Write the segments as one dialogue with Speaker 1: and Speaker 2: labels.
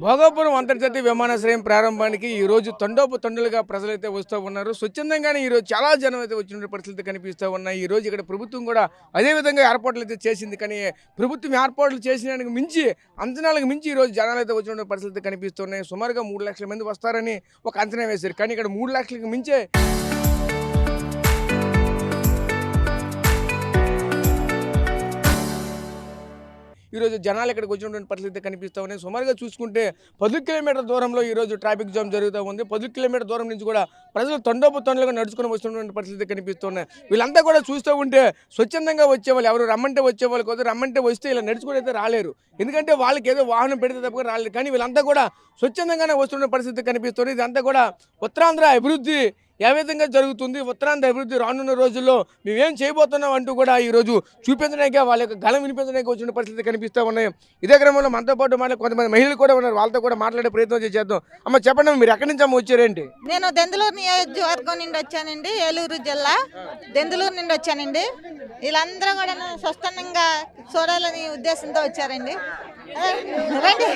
Speaker 1: భోగాపురం అంతర్జాతీయ విమానాశ్రయం ప్రారంభానికి ఈ రోజు తండోపతండులుగా ప్రజలైతే వస్తూ ఉన్నారు. స్వచ్ఛందంగానే ఈరోజు చాలా జనం అయితే వచ్చిన పరిస్థితి కనిపిస్తూ ఉన్నాయి. ఈ రోజు ఇక్కడ ప్రభుత్వం కూడా అదే విధంగా ఏర్పాట్లు అయితే చేసింది. కానీ ప్రభుత్వం ఏర్పాట్లు చేసినానికి మించి అంచనాలకు మించి ఈ రోజు జనాలు అయితే వచ్చిన పరిస్థితి కనిపిస్తున్నాయి. సుమారుగా 3 లక్షల మంది వస్తారని ఒక అంచనా వేశారు. కానీ ఇక్కడ 3 లక్షలకు మించే ఈరోజు జనాలు ఇక్కడికి వచ్చినటువంటి పరిస్థితి కనిపిస్తూ ఉన్నాయి. సుమారుగా చూసుకుంటే 10 కిలోమీటర్ల దూరంలో ఈరోజు ట్రాఫిక్ జామ్ జరుగుతూ ఉంది. 10 కిలోమీటర్ల దూరం నుంచి కూడా ప్రజలు తండోపతండులుగా నడుచుకుని వస్తున్నటువంటి పరిస్థితి కనిపిస్తున్నాయి. వీళ్ళంతా కూడా చూస్తూ ఉంటే స్వచ్ఛందంగా వచ్చేవాళ్ళు, ఎవరు రమ్మంటే వచ్చేవాళ్ళు కాదు. రమ్మంటే వస్తే ఇలా నడుచుకుని అయితే రాలేరు. ఎందుకంటే వాళ్ళకి ఏదో వాహనం పెడితే తప్ప రాలేరు. కానీ వీళ్ళంతా కూడా స్వచ్ఛందంగానే వస్తున్న పరిస్థితి కనిపిస్తుంది. ఇదంతా కూడా ఉత్తరాంధ్ర అభివృద్ధి ఏ విధంగా జరుగుతుంది, ఉత్తరాంధ్ర అభివృద్ధి రానున్న రోజుల్లో మేమేం చేయబోతున్నాం అంటూ కూడా ఈరోజు చూపించడానికే వాళ్ళ యొక్క గళం వినిపించడానికి వచ్చిన పరిస్థితి కనిపిస్తూ ఉన్నాయి. ఇదే క్రమంలో మనతో పాటు కొంతమంది మహిళలు కూడా ఉన్నారు. వాళ్ళతో కూడా మాట్లాడే ప్రయత్నం చేద్దాం. అమ్మ చెప్పండి, మీరు ఎక్కడి నుంచి అమ్మ వచ్చారేంటి?
Speaker 2: నేను దెందులూరు నియోజకవర్గం నుండి వచ్చానండి. ఏలూరు జిల్లా దెందులూరు నుండి వచ్చానండి. వీళ్ళందరూ కూడా స్వచ్ఛందంగా చూడాలని ఉద్దేశంతో వచ్చారండి. రండి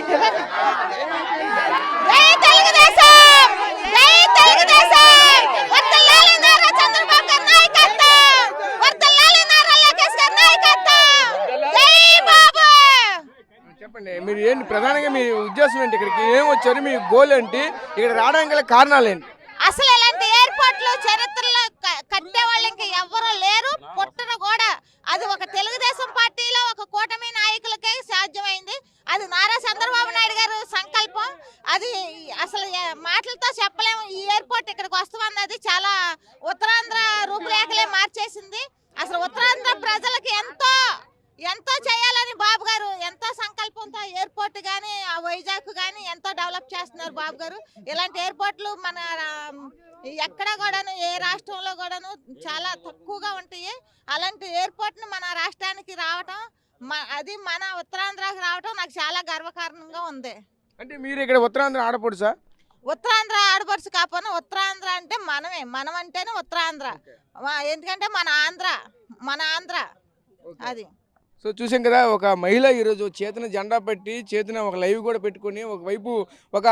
Speaker 1: చెప్పండి, మీరు ఏంటి ప్రధానంగా మీ ఉద్దేశం ఏంటి? ఇక్కడికి ఏం వచ్చారు? మీ గోల్ ఏంటి? ఇక్కడ రావడానికి గల కారణాలు ఏంటి?
Speaker 2: అసలు ఇలాంటి ఎయిర్పోర్ట్లు చరిత్రలో కట్టే వాళ్ళు ఇంకా ఎవరు లేరు, పుట్టను కూడా. అది ఒక తెలుగుదేశం పార్టీలో ఒక కూటమి నాయకులకే సాధ్యమైంది. అది నారా చంద్రబాబు నాయుడు గారు సంకల్పం. అది అసలు మాటలతో చెప్పలేము. ఈ ఎయిర్పోర్ట్ ఇక్కడికి వస్తున్నది చాలా ఉత్తరాంధ్ర రూపురేఖలే మార్చేసింది. అసలు ఉత్తరాంధ్ర ప్రజలకి ఎంతో ఎంతో చేయాలని బాబు గారు ఎంతో సంకల్పంతో ఎయిర్పోర్ట్ కానీ ఆ వైజాగ్ కానీ ఎంతో డెవలప్ చేస్తున్నారు బాబు గారు. ఇలాంటి ఎయిర్పోర్ట్లు మన ఎక్కడ కూడాను ఏ రాష్ట్రంలో కూడాను చాలా తక్కువగా ఉంటాయి. అలాంటి ఎయిర్పోర్ట్ను మన రాష్ట్రానికి రావటం, అది మన ఉత్తరాంధ్రకి రావటం నాకు చాలా గర్వకారణంగా ఉంది.
Speaker 1: అంటే మీరు ఇక్కడ ఉత్తరాంధ్ర ఆడపడు సార్?
Speaker 2: ఉత్తరాంధ్ర ఆడపడుచు కాకపోయినా ఉత్తరాంధ్ర అంటే మనమే, మనం అంటేనే ఉత్తరాంధ్ర. ఎందుకంటే మన ఆంధ్ర అది.
Speaker 1: సో చూసాం కదా, ఒక మహిళ ఈరోజు చేతిన జెండా పెట్టి చేతిన ఒక లైవ్ కూడా పెట్టుకొని ఒకవైపు ఒక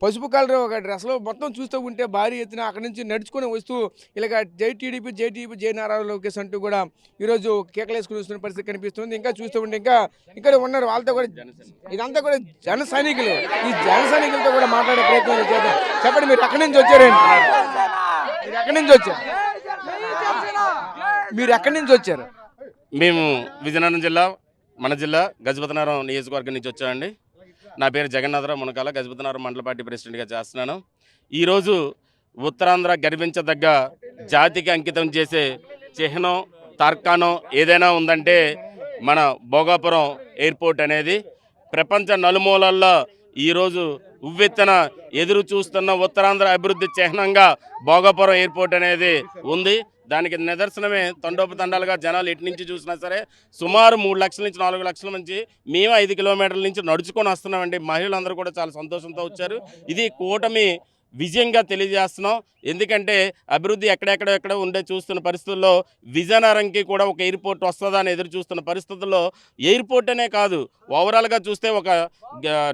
Speaker 1: పసుపు కలర్ ఒక డ్రెస్లో మొత్తం చూస్తూ ఉంటే భారీ ఎత్తున అక్కడి నుంచి నడుచుకొని వస్తూ ఇలాగ జై టీడీపీ జై నారా లోకేష్ అంటూ కూడా ఈరోజు కేకలేసుకుని వస్తున్న పరిస్థితి కనిపిస్తుంది. ఇంకా చూస్తూ ఉంటే ఇక్కడ ఉన్నారు వాళ్ళతో కూడా, ఇదంతా కూడా జన సైనికులు. ఈ జన సైనికులతో కూడా మాట్లాడే ప్రయత్నం చేద్దాం. చెప్పండి, మీరు ఎక్కడి నుంచి వచ్చారండి? మీరు ఎక్కడి నుంచి వచ్చారు? మీరు ఎక్కడి నుంచి వచ్చారు?
Speaker 3: మేము విజయనగరం జిల్లా, మన జిల్లా గజపతినగరం నియోజకవర్గం నుంచి వచ్చామండి. నా పేరు జగన్నాథరావు మునకాల, గజపతినగరం మండల పార్టీ ప్రెసిడెంట్గా చేస్తున్నాను. ఈరోజు ఉత్తరాంధ్ర గర్వించదగ్గ జాతికి అంకితం చేసే చిహ్నం, తార్కాణం ఏదైనా ఉందంటే మన భోగాపురం ఎయిర్పోర్ట్ అనేది. ప్రపంచ నలుమూలల్లో ఈరోజు ఉవ్వెత్తున ఎదురు చూస్తున్న ఉత్తరాంధ్ర అభివృద్ధి చిహ్నంగా భోగాపురం ఎయిర్పోర్ట్ అనేది ఉంది. దానికి నిదర్శనమే తండోపతండాలుగా జనాలు ఎటు నుంచి చూసినా సరే సుమారు 3 లక్షల నుంచి 4 లక్షల నుంచి మేము 5 కిలోమీటర్ల నుంచి నడుచుకొని వస్తున్నామండి. మహిళలందరూ కూడా చాలా సంతోషంతో వచ్చారు. ఇది కూటమి విజయంగా తెలియజేస్తున్నాం. ఎందుకంటే అభివృద్ధి ఎక్కడ ఉండే చూస్తున్న పరిస్థితుల్లో విజయనగరంకి కూడా ఒక ఎయిర్పోర్ట్ వస్తుందా అని ఎదురు చూస్తున్న పరిస్థితుల్లో ఎయిర్పోర్ట్ అనే కాదు, ఓవరాల్గా చూస్తే ఒక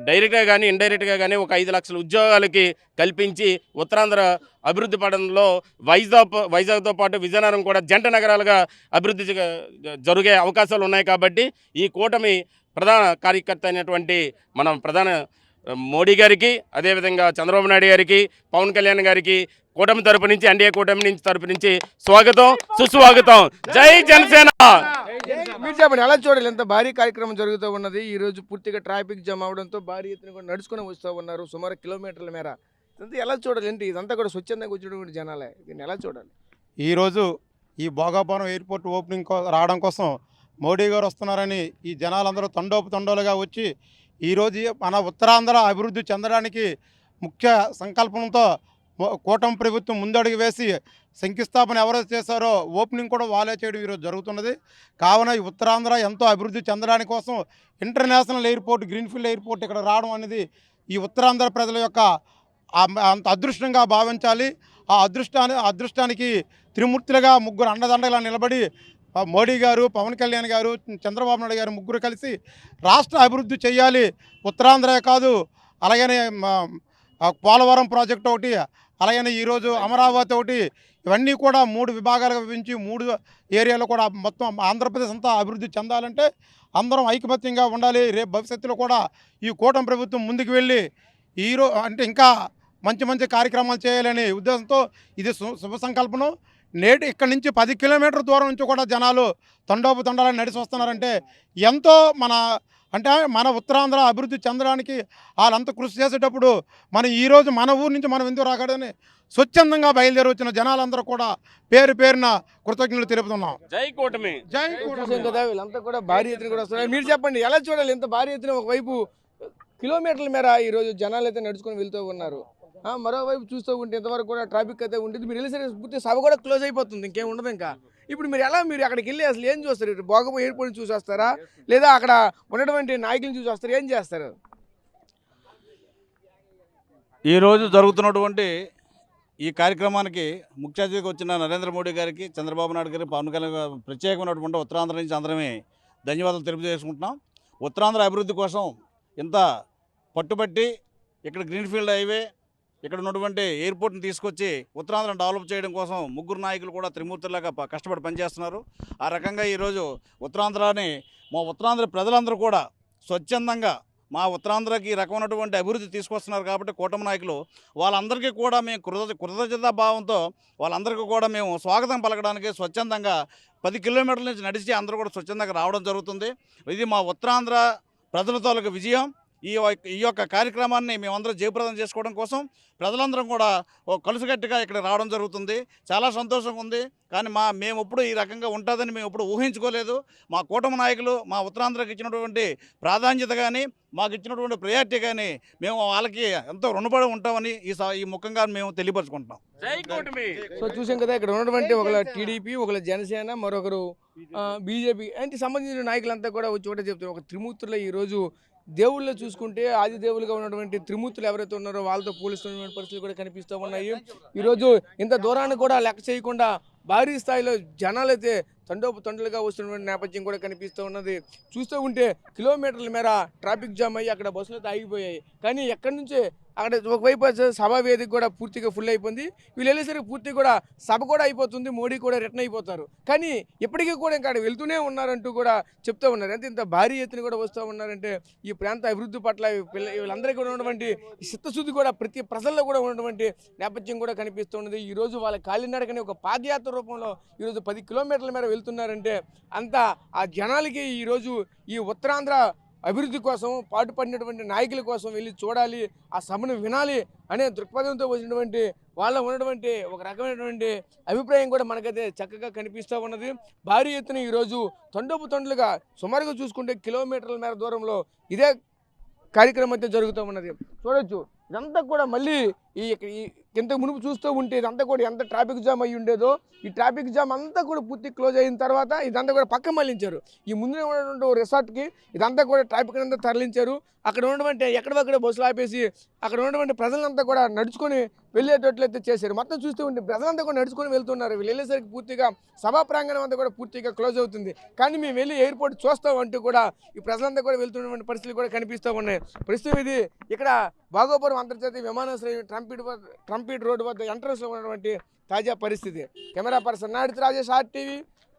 Speaker 3: డైరెక్ట్గా కానీ ఇండైరెక్ట్గా కానీ ఒక 5 లక్షల ఉద్యోగాలకి కల్పించి ఉత్తరాంధ్ర అభివృద్ధి పడంలో వైజాగ్తో పాటు విజయనగరం కూడా జంట నగరాలుగా అభివృద్ధి జరిగే అవకాశాలు ఉన్నాయి. కాబట్టి ఈ కూటమి ప్రధాన కార్యకర్త అయినటువంటి మనం ప్రధాన మోడీ గారికి, అదేవిధంగా చంద్రబాబు నాయుడు గారికి, పవన్ కళ్యాణ్ గారికి కూటమి తరపు నుంచి, ఎన్డీఏ కూటమి తరపు నుంచి స్వాగతం, సుస్వాగతం. జై జనసేన.
Speaker 1: మీరు చెప్పండి, ఎలా చూడాలి? ఎంత భారీ కార్యక్రమం జరుగుతూ ఉన్నది. ఈ రోజు పూర్తిగా ట్రాఫిక్ జామ్ అవడంతో భారీ ఎత్తున కూడా నడుచుకొని వస్తూ ఉన్నారు సుమారు కిలోమీటర్ల మేర. ఇదంతా ఎలా చూడాలి? ఏంటి ఇదంతా కూడా స్వచ్ఛందంగా వచ్చినటువంటి జనాలే. దీన్ని ఎలా చూడాలి?
Speaker 4: ఈరోజు ఈ భోగాపురం ఎయిర్పోర్ట్ ఓపెనింగ్ రావడం కోసం మోడీ గారు వస్తున్నారని ఈ జనాలందరూ తండోలుగా వచ్చి ఈరోజు మన ఉత్తరాంధ్ర అభివృద్ధి చెందడానికి ముఖ్య సంకల్పంతో కూటమి ప్రభుత్వం ముందడుగు వేసి శంకుస్థాపన ఎవరైతే చేశారో ఓపెనింగ్ కూడా వాళ్ళే చేయడం ఈరోజు జరుగుతున్నది. కావున ఈ ఉత్తరాంధ్ర ఎంతో అభివృద్ధి చెందడానికి కోసం ఇంటర్నేషనల్ ఎయిర్పోర్ట్, గ్రీన్ఫీల్డ్ ఎయిర్పోర్ట్ ఇక్కడ రావడం అనేది ఈ ఉత్తరాంధ్ర ప్రజల యొక్క అంత అదృష్టంగా భావించాలి. ఆ అదృష్టానికి త్రిమూర్తులుగా ముగ్గురు అండదండలా నిలబడి మోడీ గారు, పవన్ కళ్యాణ్ గారు, చంద్రబాబు నాయుడు గారు ముగ్గురు కలిసి రాష్ట్ర అభివృద్ధి చేయాలి. ఉత్తరాంధ్రే కాదు అలాగనే పోలవరం ప్రాజెక్ట్ ఒకటి, అలాగనే ఈరోజు అమరావతి ఒకటి, ఇవన్నీ కూడా 3 విభాగాలుగా విభజించి 3 ఏరియాలో కూడా మొత్తం ఆంధ్రప్రదేశ్ అంతా అభివృద్ధి చెందాలంటే అందరం ఐకమత్యంగా ఉండాలి. రేపు భవిష్యత్తులో కూడా ఈ కూటమి ప్రభుత్వం ముందుకు వెళ్ళి అంటే ఇంకా మంచి మంచి కార్యక్రమాలు చేయాలనే ఉద్దేశంతో ఇది శుభ సంకల్పనం. నేటి ఇక్కడి నుంచి 10 కిలోమీటర్ల దూరం నుంచి కూడా జనాలు తండోపతండాలని నడిచి వస్తున్నారంటే ఎంతో మన ఉత్తరాంధ్ర అభివృద్ధి చెందడానికి వాళ్ళంతా కృషి చేసేటప్పుడు ఈరోజు మన ఊరు నుంచి మనం ఎందుకు రాకూడదని స్వచ్ఛందంగా బయలుదేరి వచ్చిన జనాలందరూ కూడా పేరు పేరున కృతజ్ఞతలు తెలుపుతున్నాం.
Speaker 3: జై కూటమి.
Speaker 4: జై
Speaker 1: చూసాం కదా, వీళ్ళంతా కూడా భారీ ఎత్తున కూడా వస్తున్నారు. మీరు చెప్పండి, ఎలా చూడాలి ఇంత భారీ ఎత్తున? ఒకవైపు కిలోమీటర్ల మేర ఈరోజు జనాలు అయితే నడుచుకొని వెళ్తూ ఉన్నారు, మరోవైపు చూస్తూ ఉంటే ఇంతవరకు కూడా ట్రాఫిక్ అయితే ఉంటుంది. మీరు వెళ్ళేసరికి పూర్తి సభ కూడా క్లోజ్ అయిపోతుంది, ఇంకేం ఉండదు. ఇంకా ఇప్పుడు మీరు అక్కడికి వెళ్ళి అసలు ఏం చూస్తారు? భోగపు ఎయిర్పోర్ట్ని చూసి వస్తారా, లేదా అక్కడ ఉన్నటువంటి నాయకులను చూసి వస్తారా, ఏం చేస్తారు?
Speaker 5: ఈరోజు జరుగుతున్నటువంటి ఈ కార్యక్రమానికి ముఖ్య అతిథిగా వచ్చిన నరేంద్ర మోడీ గారికి, చంద్రబాబు నాయుడు గారికి, పవన్ కళ్యాణ్ గారు ప్రత్యేకమైనటువంటి ఉత్తరాంధ్ర నుంచి అందరమే ధన్యవాదాలు తెలియజేసుకుంటున్నాం. ఉత్తరాంధ్ర అభివృద్ధి కోసం ఇంత పట్టుబట్టి ఇక్కడ గ్రీన్ఫీల్డ్ హైవే, ఇక్కడ ఉన్నటువంటి ఎయిర్పోర్ట్ని తీసుకొచ్చి ఉత్తరాంధ్రను డెవలప్ చేయడం కోసం ముగ్గురు నాయకులు కూడా త్రిమూర్తులాగా కష్టపడి పనిచేస్తున్నారు. ఆ రకంగా ఈరోజు ఉత్తరాంధ్రని మా ఉత్తరాంధ్ర ప్రజలందరూ కూడా స్వచ్ఛందంగా మా ఉత్తరాంధ్రకి ఈ రకమైనటువంటి అభివృద్ధి తీసుకొస్తున్నారు కాబట్టి కూటమి నాయకులు వాళ్ళందరికీ కూడా మేము కృతజ్ఞతా భావంతో వాళ్ళందరికీ కూడా మేము స్వాగతం పలకడానికి స్వచ్ఛందంగా 10 కిలోమీటర్ల నుంచి నడిచి అందరూ కూడా స్వచ్ఛందంగా రావడం జరుగుతుంది. ఇది మా ఉత్తరాంధ్ర ప్రజల తాలూకు విజయం. ఈ యొక్క కార్యక్రమాన్ని మేమందరం జయప్రదం చేసుకోవడం కోసం ప్రజలందరం కూడా కలుసుగట్టిగా ఇక్కడ రావడం జరుగుతుంది. చాలా సంతోషంగా ఉంది. కానీ మేము ఎప్పుడు ఈ రకంగా ఉంటుందని మేము ఎప్పుడు ఊహించుకోలేదు. మా కూటమి నాయకులు మా ఉత్తరాంధ్రకి ఇచ్చినటువంటి ప్రాధాన్యత కానీ, మాకు ఇచ్చినటువంటి ప్రయారిటీ కానీ మేము వాళ్ళకి ఎంతో రుణపడి ఉంటామని ఈ ముఖంగా మేము తెలియపరుచుకుంటున్నాం.
Speaker 3: జై కూటమి.
Speaker 1: సో చూసాం కదా, ఇక్కడ ఉన్నటువంటి ఒకళ్ళ టీడీపీ, ఒకళ్ళ జనసేన, మరొకరు బీజేపీ అంటే సంబంధించిన నాయకులంతా కూడా వచ్చి ఒకటే చెప్తారు. ఒక త్రిమూర్తుల్లో ఈరోజు దేవుళ్ళు చూసుకుంటే ఆది దేవులుగా ఉన్నటువంటి త్రిమూర్తులు ఎవరైతే ఉన్నారో వాళ్ళతో పోలిస్తున్నటువంటి పరిస్థితులు కూడా కనిపిస్తూ ఉన్నాయి. ఈరోజు ఇంత దూరాన్ని కూడా లెక్క చేయకుండా భారీ స్థాయిలో జనాలు అయితే తండోపతండులుగా వస్తున్నటువంటి నేపథ్యం కూడా కనిపిస్తూ ఉన్నది. చూస్తూ ఉంటే కిలోమీటర్ల మేర ట్రాఫిక్ జామ్ అయ్యి అక్కడ బస్సులు అయితే ఆగిపోయాయి. కానీ ఎక్కడి నుంచే అక్కడ ఒకవైపు సభా వేదిక కూడా పూర్తిగా ఫుల్ అయిపోయింది. వీళ్ళు వెళ్ళేసరికి పూర్తిగా కూడా సభ కూడా అయిపోతుంది, మోడీ కూడా రిటర్న్ అయిపోతారు. కానీ ఇప్పటికీ కూడా ఇంకా అక్కడ వెళ్తూనే ఉన్నారంటూ కూడా చెప్తూ ఉన్నారు. అంటే ఇంత భారీ ఎత్తున కూడా వస్తూ ఉన్నారంటే ఈ ప్రాంత అభివృద్ధి పట్ల వీళ్ళందరికీ కూడా ఉన్నటువంటి చిత్తశుద్ధి కూడా ప్రతి ప్రజల్లో కూడా ఉన్నటువంటి నేపథ్యం కూడా కనిపిస్తున్నది. ఈరోజు వాళ్ళ కాలినడకని ఒక పాదయాత్ర రూపంలో ఈరోజు 10 కిలోమీటర్ల మేర వెళ్తున్నారంటే అంతా ఆ జనాలకి ఈరోజు ఈ ఉత్తరాంధ్ర అభివృద్ధి కోసం పాటుపడినటువంటి నాయకుల కోసం వెళ్ళి చూడాలి, ఆ సభను వినాలి అనే దృక్పథంతో వచ్చినటువంటి వాళ్ళ ఉన్నటువంటి ఒక రకమైనటువంటి అభిప్రాయం కూడా మనకైతే చక్కగా కనిపిస్తూ ఉన్నది. భారీ ఎత్తున ఈరోజు తండోపతండులుగా సుమారుగా చూసుకుంటే కిలోమీటర్ల మేర దూరంలో ఇదే కార్యక్రమం అయితే జరుగుతూ ఉన్నది. చూడొచ్చు, ఇదంతా కూడా మళ్ళీ ఇంతకు మునుపు చూస్తూ ఉంటే ఇదంతా కూడా ఎంత ట్రాఫిక్ జామ్ అయ్యి ఉండేదో, ఈ ట్రాఫిక్ జామ్ అంతా కూడా పూర్తి క్లోజ్ అయిన తర్వాత ఇదంతా కూడా పక్క మళ్ళించారు. ఈ ముందు ఉన్నటువంటి రిసార్ట్కి ఇదంతా కూడా ట్రాఫిక్ అంతా తరలించారు. అక్కడ ఉన్నటువంటి ఎక్కడక్కడ బస్సులు ఆపేసి అక్కడ ఉన్నటువంటి ప్రజలంతా కూడా నడుచుకొని వెళ్ళేటట్లయితే చేశారు. మొత్తం చూస్తూ ఉంటే ప్రజలంతా కూడా నడుచుకొని వెళ్తున్నారు. వీళ్ళు వెళ్ళేసరికి పూర్తిగా సభా ప్రాంగణం అంతా కూడా పూర్తిగా క్లోజ్ అవుతుంది. కానీ మేము వెళ్ళి ఎయిర్పోర్ట్ చూస్తాం అంటూ కూడా ఈ ప్రజలంతా కూడా వెళ్తున్నటువంటి పరిస్థితులు కూడా కనిపిస్తూ ఉన్నాయి. ప్రస్తుతం ఇది ఇక్కడ భాగోపురం అంతర్జాతీయ విమానాశ్రయం ట్రంపీట్ రోడ్డు వద్ద ఎంట్రన్స్లో ఉన్నటువంటి తాజా పరిస్థితి. Camera person Naidu Rajesh, RTV,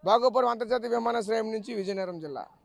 Speaker 1: భాగోపురం అంతర్జాతీయ విమానాశ్రయం నుంచి, విజయనగరం జిల్లా.